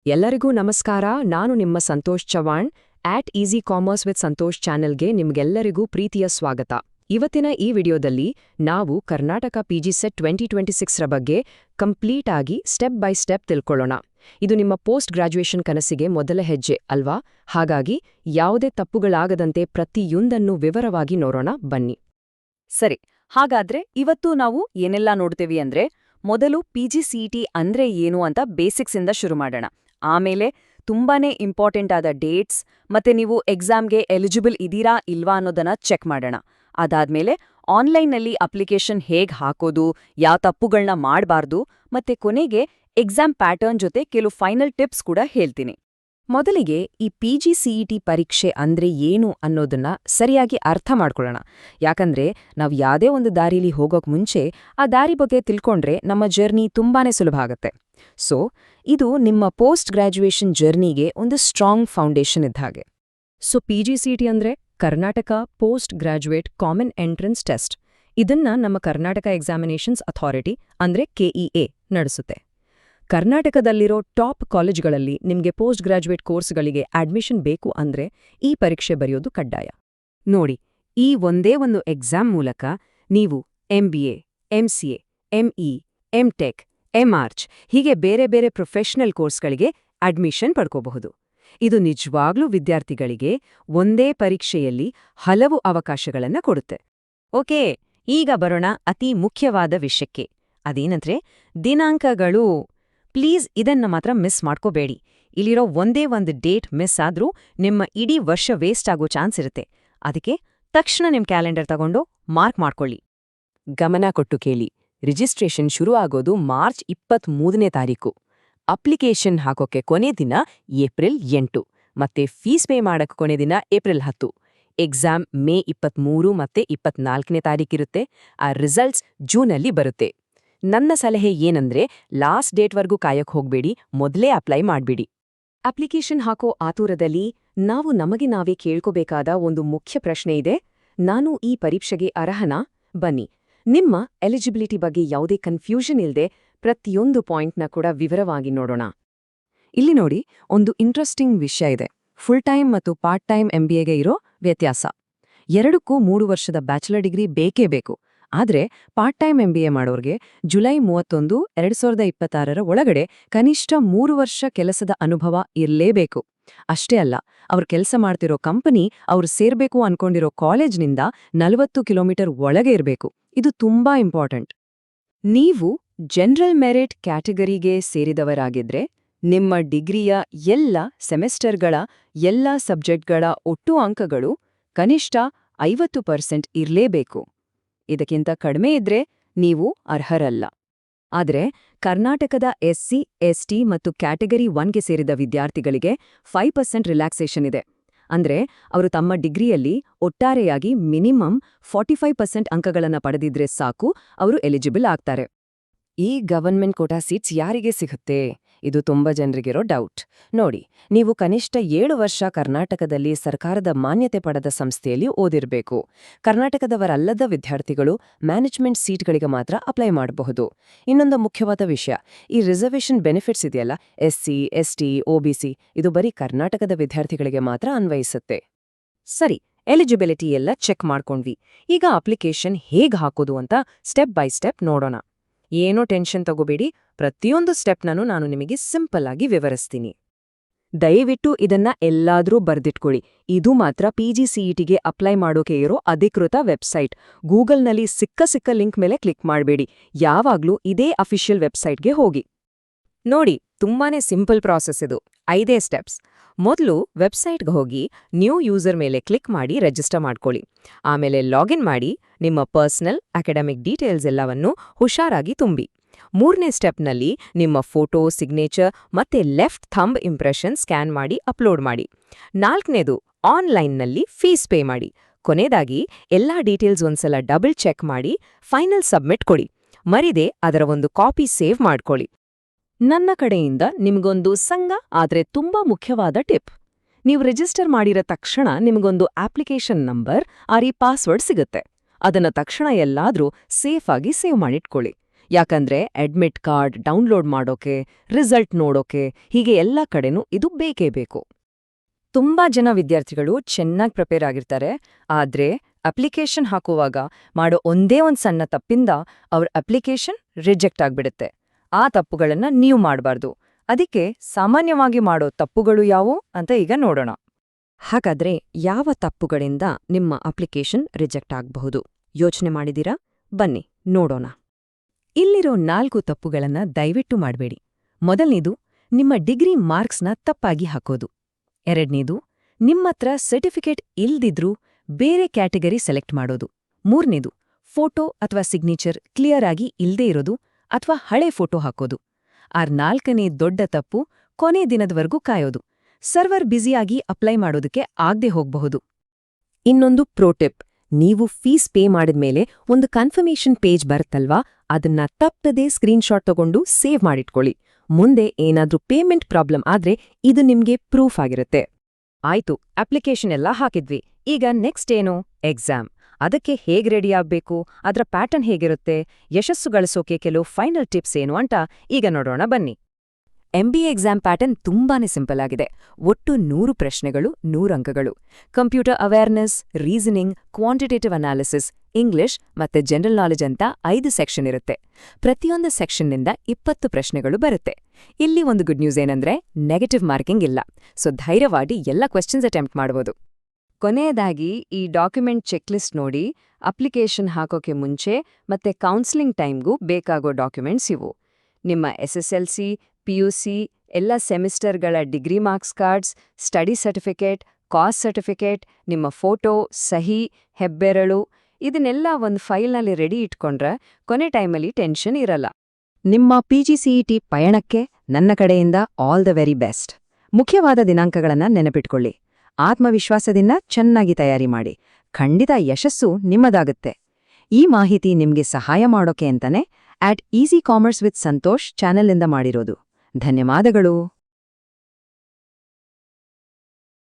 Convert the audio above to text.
ಎಲ್ಲರಿಗೂ ನಮಸ್ಕಾರ. ನಾನು ನಿಮ್ಮ Santosh Chavan easy commerce with Santosh ಚಾನೆಲ್ಗೆ ನಿಮ್ಗೆಲ್ಲರಿಗೂ ಪ್ರೀತಿಯ ಸ್ವಾಗತ. ಇವತ್ತಿನ ಈ ವಿಡಿಯೋದಲ್ಲಿ ನಾವು ಕರ್ನಾಟಕ ಪಿಜಿ ಸೆಟ್ 2026ರ ಬಗ್ಗೆ ಕಂಪ್ಲೀಟ್ ಆಗಿ ಸ್ಟೆಪ್ ಬೈ ಸ್ಟೆಪ್ ತಿಳ್ಕೊಳ್ಳೋಣ. ಇದು ನಿಮ್ಮ ಪೋಸ್ಟ್ ಗ್ರಾಜ್ಯುಯೇಷನ್ ಕನಸಿಗೆ ಮೊದಲ ಹೆಜ್ಜೆ ಅಲ್ವಾ? ಹಾಗಾಗಿ ಯಾವುದೇ ತಪ್ಪುಗಳಾಗದಂತೆ ಪ್ರತಿಯೊಂದನ್ನು ವಿವರವಾಗಿ ನೋಡೋಣ ಬನ್ನಿ. ಸರಿ, ಹಾಗಾದ್ರೆ ಇವತ್ತು ನಾವು ಏನೆಲ್ಲ ನೋಡ್ತೇವೆ ಅಂದ್ರೆ, ಮೊದಲು PGCET ಅಂದ್ರೆ ಏನು ಅಂತ ಬೇಸಿಕ್ಸ್ ಇಂದ ಶುರು ಮಾಡೋಣ. ಆಮೇಲೆ ತುಂಬಾನೇ ಇಂಪಾರ್ಟೆಂಟ್ ಆದ ಡೇಟ್ಸ್ ಮತ್ತೆ ನೀವು ಎಕ್ಸಾಮ್ಗೆ ಎಲಿಜಿಬಲ್ ಇದೀರಾ ಇಲ್ವಾ ಅನ್ನೋದನ್ನ ಚೆಕ್ ಮಾಡೋಣ. ಅದಾದ್ಮೇಲೆ ಆನ್ಲೈನ್ನಲ್ಲಿ ಅಪ್ಲಿಕೇಶನ್ ಹೇಗ್ ಹಾಕೋದು, ಯಾವ ತಪ್ಪುಗಳನ್ನ ಮಾಡಬಾರ್ದು, ಮತ್ತೆ ಕೊನೆಗೆ ಎಕ್ಸಾಮ್ ಪ್ಯಾಟರ್ನ್ ಜೊತೆ ಕೆಲವು ಫೈನಲ್ ಟಿಪ್ಸ್ ಕೂಡ ಹೇಳ್ತೀನಿ. ಮೊದಲಿಗೆ ಈ PGCET ಪರೀಕ್ಷೆ ಅಂದ್ರೆ ಏನು ಅನ್ನೋದನ್ನ ಸರಿಯಾಗಿ ಅರ್ಥ ಮಾಡ್ಕೊಳ್ಳೋಣ. ಯಾಕಂದ್ರೆ ನಾವು ಯಾವುದೇ ಒಂದು ದಾರಿಲಿ ಹೋಗೋಕ್ ಮುಂಚೆ ಆ ದಾರಿ ಬಗ್ಗೆ ತಿಳ್ಕೊಂಡ್ರೆ ನಮ್ಮ ಜರ್ನಿ ತುಂಬಾನೇ ಸುಲಭ ಆಗುತ್ತೆ. ಸೊ ಇದು ನಿಮ್ಮ ಪೋಸ್ಟ್ ಗ್ರಾಜ್ಯುಯೇಷನ್ ಜರ್ನಿಗೆ ಒಂದು ಸ್ಟ್ರಾಂಗ್ ಫೌಂಡೇಶನ್ ಇದ್ದ ಹಾಗೆ. ಸೊ PGCET ಅಂದ್ರೆ Karnataka post graduate common entrance test. ಇದನ್ನ ನಮ್ಮ ಕರ್ನಾಟಕ ಎಕ್ಸಾಮಿನೇಷನ್ಸ್ ಅಥಾರಿಟಿ ಅಂದ್ರೆ KEA ನಡೆಸುತ್ತೆ. ಕರ್ನಾಟಕದಲ್ಲಿರೋ ಟಾಪ್ ಕಾಲೇಜ್ಗಳಲ್ಲಿ ನಿಮಗೆ ಪೋಸ್ಟ್ ಗ್ರಾಜ್ಯುಯೇಟ್ ಕೋರ್ಸ್ಗಳಿಗೆ ಅಡ್ಮಿಷನ್ ಬೇಕು ಅಂದ್ರೆ ಈ ಪರೀಕ್ಷೆ ಬರೆಯೋದು ಕಡ್ಡಾಯ. ನೋಡಿ, ಈ ಒಂದೇ ಒಂದು ಎಕ್ಸಾಮ್ ಮೂಲಕ ನೀವು MBA, MCA, ME, MTech, MArch ಹೀಗೆ ಬೇರೆ ಬೇರೆ ಪ್ರೊಫೆಷನಲ್ ಕೋರ್ಸ್ಗಳಿಗೆ ಅಡ್ಮಿಷನ್ ಪಡ್ಕೋಬಹುದು. ಇದು ನಿಜವಾಗ್ಲೂ ವಿದ್ಯಾರ್ಥಿಗಳಿಗೆ ಒಂದೇ ಪರೀಕ್ಷೆಯಲ್ಲಿ ಹಲವು ಅವಕಾಶಗಳನ್ನ ಕೊಡುತ್ತೆ. ಓಕೆ, ಈಗ ಬರೋಣ ಅತಿ ಮುಖ್ಯವಾದ ವಿಷಯಕ್ಕೆ. ಅದೇನಂದ್ರೆ ದಿನಾಂಕಗಳು. ಪ್ಲೀಸ್ ಇದನ್ನ ಮಾತ್ರ ಮಿಸ್ ಮಾಡ್ಕೋಬೇಡಿ. ಇಲ್ಲಿರೋ ಒಂದೇ ಒಂದು ಡೇಟ್ ಮಿಸ್ ಆದ್ರೂ ನಿಮ್ಮ ಇಡೀ ವರ್ಷ ವೇಸ್ಟ್ ಆಗೋ ಚಾನ್ಸ್ ಇರುತ್ತೆ. ಅದಕ್ಕೆ ತಕ್ಷಣ ನಿಮ್ ಕ್ಯಾಲೆಂಡರ್ ತಗೊಂಡು ಮಾರ್ಕ್ ಮಾಡ್ಕೊಳ್ಳಿ. ಗಮನ ಕೊಟ್ಟು ಕೇಳಿ. ರಿಜಿಸ್ಟ್ರೇಷನ್ ಶುರು ಆಗೋದು ಮಾರ್ಚ್ 23ನೇ ತಾರೀಕು. ಅಪ್ಲಿಕೇಶನ್ ಹಾಕೋಕೆ ಕೊನೆ ದಿನ ಏಪ್ರಿಲ್ 8 ಮತ್ತೆ ಫೀಸ್ ಪೇ ಮಾಡಕ್ಕೆ ಕೊನೆ ದಿನ ಏಪ್ರಿಲ್ 10. ಎಕ್ಸಾಮ್ ಮೇ 23 ಮತ್ತೆ 24ನೇ ತಾರೀಕಿರುತ್ತೆ. ಆ ರಿಸಲ್ಟ್ಸ್ ಜೂನಲ್ಲಿ ಬರುತ್ತೆ. ನನ್ನ ಸಲಹೆ ಏನಂದ್ರೆ ಲಾಸ್ಟ್ ಡೇಟ್ವರೆಗೂ ಕಾಯಕ್ ಹೋಗ್ಬೇಡಿ, ಮೊದಲೇ ಅಪ್ಲೈ ಮಾಡ್ಬಿಡಿ. ಅಪ್ಲಿಕೇಶನ್ ಹಾಕೋ ಆತುರದಲ್ಲಿ ನಾವು ನಮಗೆ ನಾವೇ ಕೇಳ್ಕೋಬೇಕಾದ ಒಂದು ಮುಖ್ಯ ಪ್ರಶ್ನೆ ಇದೆ. ನಾನು ಈ ಪರೀಕ್ಷೆಗೆ ಅರ್ಹನಾ? ಬನ್ನಿ, ನಿಮ್ಮ ಎಲಿಜಿಬಿಲಿಟಿ ಬಗ್ಗೆ ಯಾವುದೇ ಕನ್ಫ್ಯೂಷನ್ ಇಲ್ಲದೆ ಪ್ರತಿಯೊಂದು ಪಾಯಿಂಟ್ನ ಕೂಡ ವಿವರವಾಗಿ ನೋಡೋಣ. ಇಲ್ಲಿ ನೋಡಿ, ಒಂದು ಇಂಟ್ರೆಸ್ಟಿಂಗ್ ವಿಷಯ ಇದೆ. ಫುಲ್ ಟೈಮ್ ಮತ್ತು ಪಾರ್ಟ್ ಟೈಮ್ MBAಗೆ ಇರೋ ವ್ಯತ್ಯಾಸ. ಎರಡಕ್ಕೂ 3 ವರ್ಷದ ಬ್ಯಾಚುಲರ್ ಡಿಗ್ರಿ ಬೇಕೇ ಬೇಕು. ಆದ್ರೆ ಪಾರ್ಟ್ ಟೈಮ್ MBA ಮಾಡೋರ್ಗೆ ಜುಲೈ 31, 2026ರ ಒಳಗಡೆ ಕನಿಷ್ಠ 3 ವರ್ಷ ಕೆಲಸದ ಅನುಭವ ಇರ್ಲೇಬೇಕು. ಅಷ್ಟೇ ಅಲ್ಲ, ಅವ್ರು ಕೆಲಸ ಮಾಡ್ತಿರೋ ಕಂಪನಿ ಅವ್ರು ಸೇರ್ಬೇಕು ಅನ್ಕೊಂಡಿರೋ ಕಾಲೇಜ್ನಿಂದ 40 ಕಿಲೋಮೀಟರ್ ಒಳಗೆ ಇರಬೇಕು. ಇದು ತುಂಬಾ ಇಂಪಾರ್ಟೆಂಟ್. ನೀವು ಜನರಲ್ ಮೆರಿಟ್ ಕ್ಯಾಟಗರಿಗೆ ಸೇರಿದವರಾಗಿದ್ರೆ ನಿಮ್ಮ ಡಿಗ್ರಿಯ ಎಲ್ಲ ಸೆಮೆಸ್ಟರ್ಗಳ ಎಲ್ಲ ಸಬ್ಜೆಕ್ಟ್ಗಳ ಒಟ್ಟು ಅಂಕಗಳು ಕನಿಷ್ಠ 50% ಇರ್ಲೇಬೇಕು. ಇದಕ್ಕಿಂತ ಕಡಿಮೆ ಇದ್ರೆ ನೀವು ಅರ್ಹರಲ್ಲ. ಆದ್ರೆ ಕರ್ನಾಟಕದ SC, ST ಮತ್ತು ಕ್ಯಾಟಗರಿ 1ಗೆ ಸೇರಿದ ವಿದ್ಯಾರ್ಥಿಗಳಿಗೆ 5% ರಿಲ್ಯಾಕ್ಸೇಷನ್ ಇದೆ. ಅಂದ್ರೆ ಅವರು ತಮ್ಮ ಡಿಗ್ರಿಯಲ್ಲಿ ಒಟ್ಟಾರೆಯಾಗಿ ಮಿನಿಮಮ್ 45% ಅಂಕಗಳನ್ನ ಪಡೆದಿದ್ರೆ ಸಾಕು, ಅವರು ಎಲಿಜಿಬಲ್ ಆಗ್ತಾರೆ. ಈ ಗವರ್ನ್ಮೆಂಟ್ ಕೋಟಾ ಸೀಟ್ಸ್ ಯಾರಿಗೆ ಸಿಗುತ್ತೆ? ಇದು ತುಂಬಾ ಜನರಿಗಿರೋ ಡೌಟ್. ನೋಡಿ, ನೀವು ಕನಿಷ್ಠ 7 ವರ್ಷ ಕರ್ನಾಟಕದಲ್ಲಿ ಸರ್ಕಾರದ ಮಾನ್ಯತೆ ಪಡೆದ ಸಂಸ್ಥೆಯಲ್ಲಿ ಓದಿರ್ಬೇಕು. ಕರ್ನಾಟಕದವರಲ್ಲದ ವಿದ್ಯಾರ್ಥಿಗಳು ಮ್ಯಾನೇಜ್ಮೆಂಟ್ ಸೀಟ್ಗಳಿಗೆ ಮಾತ್ರ ಅಪ್ಲೈ ಮಾಡಬಹುದು. ಇನ್ನೊಂದು ಮುಖ್ಯವಾದ ವಿಷಯ, ಈ ರಿಸರ್ವೇಷನ್ ಬೆನಿಫಿಟ್ಸ್ ಇದೆಯಲ್ಲ, SC, ST, OBC, ಇದು ಬರೀ ಕರ್ನಾಟಕದ ವಿದ್ಯಾರ್ಥಿಗಳಿಗೆ ಮಾತ್ರ ಅನ್ವಯಿಸುತ್ತೆ. ಸರಿ, ಎಲಿಜಿಬಿಲಿಟಿ ಎಲ್ಲ ಚೆಕ್ ಮಾಡ್ಕೊಂಡ್ವಿ. ಈಗ ಅಪ್ಲಿಕೇಶನ್ ಹೇಗ್ ಹಾಕೋದು ಅಂತ ಸ್ಟೆಪ್ ಬೈ ಸ್ಟೆಪ್ ನೋಡೋಣ. ಏನೋ ಟೆನ್ಷನ್ ತಗೋಬೇಡಿ, ಪ್ರತಿಯೊಂದು ಸ್ಟೆಪ್ನೂ ನಾನು ನಿಮಗೆ ಸಿಂಪಲ್ ಆಗಿ ವಿವರಿಸ್ತೀನಿ. ದಯವಿಟ್ಟು ಇದನ್ನ ಎಲ್ಲಾದ್ರೂ ಬರ್ದಿಟ್ಕೊಳ್ಳಿ. ಇದು ಮಾತ್ರ PGCETಗೆ ಅಪ್ಲೈ ಮಾಡೋಕೆ ಇರೋ ಅಧಿಕೃತ ವೆಬ್ಸೈಟ್. ಗೂಗಲ್ನಲ್ಲಿ ಸಿಕ್ಕ ಲಿಂಕ್ ಮೇಲೆ ಕ್ಲಿಕ್ ಮಾಡಬೇಡಿ. ಯಾವಾಗ್ಲೂ ಇದೇ ಅಫಿಷಿಯಲ್ ವೆಬ್ಸೈಟ್ಗೆ ಹೋಗಿ. ನೋಡಿ, ತುಂಬಾನೇ ಸಿಂಪಲ್ ಪ್ರಾಸೆಸ್ ಇದು. 5 ಸ್ಟೆಪ್ಸ್. ಮೊದಲು ವೆಬ್ಸೈಟ್ಗೆ ಹೋಗಿ ನ್ಯೂ ಯೂಸರ್ ಮೇಲೆ ಕ್ಲಿಕ್ ಮಾಡಿ ರಿಜಿಸ್ಟರ್ ಮಾಡ್ಕೊಳ್ಳಿ. ಆಮೇಲೆ ಲಾಗಿನ್ ಮಾಡಿ ನಿಮ್ಮ ಪರ್ಸನಲ್, ಅಕಾಡೆಮಿಕ್ ಡೀಟೇಲ್ಸ್ ಎಲ್ಲವನ್ನೂ ಹುಷಾರಾಗಿ ತುಂಬಿ. 3ನೇ ಸ್ಟೆಪ್ನಲ್ಲಿ ನಿಮ್ಮ ಫೋಟೋ, ಸಿಗ್ನೇಚರ್ ಮತ್ತೆ ಲೆಫ್ಟ್ ಥಂಬ್ ಇಂಪ್ರೆಷನ್ ಸ್ಕ್ಯಾನ್ ಮಾಡಿ ಅಪ್ಲೋಡ್ ಮಾಡಿ. 4ನೇದು ಆನ್ಲೈನ್ನಲ್ಲಿ ಫೀಸ್ ಪೇ ಮಾಡಿ. ಕೊನೆಯದಾಗಿ ಎಲ್ಲಾ ಡೀಟೇಲ್ಸ್ ಒಂದ್ಸಲ ಡಬಲ್ ಚೆಕ್ ಮಾಡಿ ಫೈನಲ್ ಸಬ್ಮಿಟ್ ಕೊಡಿ. ಮರಿದೆ ಅದರ ಒಂದು ಕಾಪಿ ಸೇವ್ ಮಾಡ್ಕೊಳ್ಳಿ. ನನ್ನ ಕಡೆಯಿಂದ ನಿಮ್ಗೊಂದು ಸಂಗ ಆದ್ರೆ ತುಂಬಾ ಮುಖ್ಯವಾದ ಟಿಪ್. ನೀವು ರಿಜಿಸ್ಟರ್ ಮಾಡಿರೋ ತಕ್ಷಣ ನಿಮಗೊಂದು ಅಪ್ಲಿಕೇಶನ್ ನಂಬರ್, ಪಾಸ್ವರ್ಡ್ ಸಿಗುತ್ತೆ. ಅದನ್ನ ತಕ್ಷಣ ಎಲ್ಲಾದ್ರೂ ಸೇಫ್ ಆಗಿ ಸೇವ್ ಮಾಡಿಟ್ಕೊಳ್ಳಿ. ಯಾಕಂದ್ರೆ ಅಡ್ಮಿಟ್ ಕಾರ್ಡ್ ಡೌನ್ಲೋಡ್ ಮಾಡೋಕೆ, ರಿಸಲ್ಟ್ ನೋಡೋಕೆ ಹೀಗೆ ಎಲ್ಲ ಕಡೆನೂ ಇದು ಬೇಕೇ ಬೇಕು. ತುಂಬಾ ಜನ ವಿದ್ಯಾರ್ಥಿಗಳು ಚೆನ್ನಾಗಿ ಪ್ರಿಪೇರ್ ಆಗಿರ್ತಾರೆ, ಆದ್ರೆ ಅಪ್ಲಿಕೇಶನ್ ಹಾಕುವಾಗ ಮಾಡೋ ಒಂದೇ ಒಂದು ಸಣ್ಣ ತಪ್ಪಿಂದ ಅವ್ರ ಅಪ್ಲಿಕೇಶನ್ ರಿಜೆಕ್ಟ್ ಆಗ್ಬಿಡುತ್ತೆ. ಆ ತಪ್ಪುಗಳನ್ನ ನೀವು ಮಾಡಬಾರ್ದು. ಅದಕ್ಕೆ ಸಾಮಾನ್ಯವಾಗಿ ಮಾಡೋ ತಪ್ಪುಗಳು ಯಾವುವು ಅಂತ ಈಗ ನೋಡೋಣ. ಹಾಗಾದ್ರೆ ಯಾವ ತಪ್ಪುಗಳಿಂದ ನಿಮ್ಮ ಅಪ್ಲಿಕೇಶನ್ ರಿಜೆಕ್ಟ್ ಆಗಬಹುದು ಯೋಚನೆ ಮಾಡಿದೀರಾ? ಬನ್ನಿ ನೋಡೋಣ. ಇಲ್ಲಿರೋ 4 ತಪ್ಪುಗಳನ್ನ ದಯವಿಟ್ಟು ಮಾಡಬೇಡಿ. ಮೊದಲನೇದು, ನಿಮ್ಮ ಡಿಗ್ರಿ ಮಾರ್ಕ್ಸ್ನ ತಪ್ಪಾಗಿ ಹಾಕೋದು. ಎರಡನೇದು, ನಿಮ್ಮತ್ರ ಸರ್ಟಿಫಿಕೇಟ್ ಇಲ್ದಿದ್ರೂ ಬೇರೆ ಕ್ಯಾಟಗರಿ ಸೆಲೆಕ್ಟ್ ಮಾಡೋದು. ಮೂರನೇದು, ಫೋಟೋ ಅಥವಾ ಸಿಗ್ನೇಚರ್ ಕ್ಲಿಯರ್ ಆಗಿ ಇಲ್ದೇ ಇರೋದು ಅಥವಾ ಹಳೆ ಫೋಟೋ ಹಾಕೋದು. ನಾಲ್ಕನೇ ದೊಡ್ಡ ತಪ್ಪು, ಕೊನೆ ದಿನದವರೆಗೂ ಕಾಯೋದು. ಸರ್ವರ್ ಬ್ಯುಸಿಯಾಗಿ ಅಪ್ಲೈ ಮಾಡೋದಕ್ಕೆ ಆಗದೆ ಹೋಗಬಹುದು. ಇನ್ನೊಂದು ಪ್ರೋಟಿಪ್, ನೀವು ಫೀಸ್ ಪೇ ಮಾಡಿದ್ಮೇಲೆ ಒಂದು ಕನ್ಫರ್ಮೇಷನ್ ಪೇಜ್ ಬರುತ್ತಲ್ವಾ, ಅದನ್ನ ತಪ್ಪದೇ ಸ್ಕ್ರೀನ್ಶಾಟ್ ತಗೊಂಡು ಸೇವ್ ಮಾಡಿಟ್ಕೊಳ್ಳಿ. ಮುಂದೆ ಏನಾದ್ರೂ ಪೇಮೆಂಟ್ ಪ್ರಾಬ್ಲಮ್ ಆದ್ರೆ ಇದು ನಿಮ್ಗೆ ಪ್ರೂಫ್ ಆಗಿರುತ್ತೆ. ಆಯ್ತು, ಅಪ್ಲಿಕೇಶನ್ ಎಲ್ಲ ಹಾಕಿದ್ವಿ. ಈಗ ನೆಕ್ಸ್ಟ್ ಏನು? ಎಕ್ಸಾಮ್. ಅದಕ್ಕೆ ಹೇಗ್ ರೆಡಿ ಆಗ್ಬೇಕು, ಅದರ ಪ್ಯಾಟರ್ನ್ ಹೇಗಿರುತ್ತೆ, ಯಶಸ್ಸು ಗಳಿಸೋಕೆ ಕೆಲವು ಫೈನಲ್ ಟಿಪ್ಸ್ ಏನು ಅಂತ ಈಗ ನೋಡೋಣ ಬನ್ನಿ. MBA ಎಕ್ಸಾಮ್ ಪ್ಯಾಟರ್ನ್ ತುಂಬಾನೇ ಸಿಂಪಲ್ ಆಗಿದೆ. ಒಟ್ಟು 100 ಪ್ರಶ್ನೆಗಳು, 100 ಅಂಕಗಳು. Computer awareness, reasoning, quantitative analysis, English ಮತ್ತೆ ಜನರಲ್ ನಾಲೆಜ್ ಅಂತ 5 ಸೆಕ್ಷನ್ ಇರುತ್ತೆ. ಪ್ರತಿಯೊಂದು ಸೆಕ್ಷನ್ನಿಂದ 20 ಪ್ರಶ್ನೆಗಳು ಬರುತ್ತೆ. ಇಲ್ಲಿ ಒಂದು ಗುಡ್ ನ್ಯೂಸ್ ಏನಂದ್ರೆ ನೆಗೆಟಿವ್ ಮಾರ್ಕಿಂಗ್ ಇಲ್ಲ, ಸೊ ಧೈರ್ಯವಾಗಿ ಎಲ್ಲ ಕ್ವೆಶ್ಚನ್ಸ್ ಅಟೆಂಪ್ಟ್ ಮಾಡಬಹುದು. ಕೊನೆಯದಾಗಿ ಈ ಡಾಕ್ಯುಮೆಂಟ್ ಚೆಕ್ಲಿಸ್ಟ್ ನೋಡಿ. ಅಪ್ಲಿಕೇಶನ್ ಹಾಕೋಕೆ ಮುಂಚೆ ಮತ್ತೆ ಕೌನ್ಸಿಲಿಂಗ್ ಟೈಮ್ಗೂ ಬೇಕಾಗೋ ಡಾಕ್ಯುಮೆಂಟ್ಸ್ ಇವು: ನಿಮ್ಮ SSLC, PUC, ಎಲ್ಲ ಸೆಮಿಸ್ಟರ್ಗಳ degree marks cards, study certificate, caste certificate, ನಿಮ್ಮ ಫೋಟೋ, ಸಹಿ, ಹೆಬ್ಬೆರಳು, ಇದನ್ನೆಲ್ಲ ಒಂದು ಫೈಲ್ನಲ್ಲಿ ರೆಡಿ ಇಟ್ಕೊಂಡ್ರೆ ಕೊನೆ ಟೈಮಲ್ಲಿ ಟೆನ್ಷನ್ ಇರಲ್ಲ. ನಿಮ್ಮ PGCET ಪಯಣಕ್ಕೆ ನನ್ನ ಕಡೆಯಿಂದ ಆಲ್ ದ ವೆರಿ ಬೆಸ್ಟ್. ಮುಖ್ಯವಾದ ದಿನಾಂಕಗಳನ್ನ ನೆನಪಿಟ್ಕೊಳ್ಳಿ. ಆತ್ಮವಿಶ್ವಾಸದಿಂದ ಚೆನ್ನಾಗಿ ತಯಾರಿ ಮಾಡಿ. ಖಂಡಿತ ಯಶಸ್ಸು ನಿಮ್ಮದಾಗುತ್ತೆ. ಈ ಮಾಹಿತಿ ನಿಮ್ಗೆ ಸಹಾಯ ಮಾಡೋಕೆ ಅಂತಾನೆ @EasyCommerce with ಸಂತೋಷ್ ಚಾನೆಲ್ನಿಂದ ಮಾಡಿರೋದು. ಧನ್ಯವಾದಗಳು.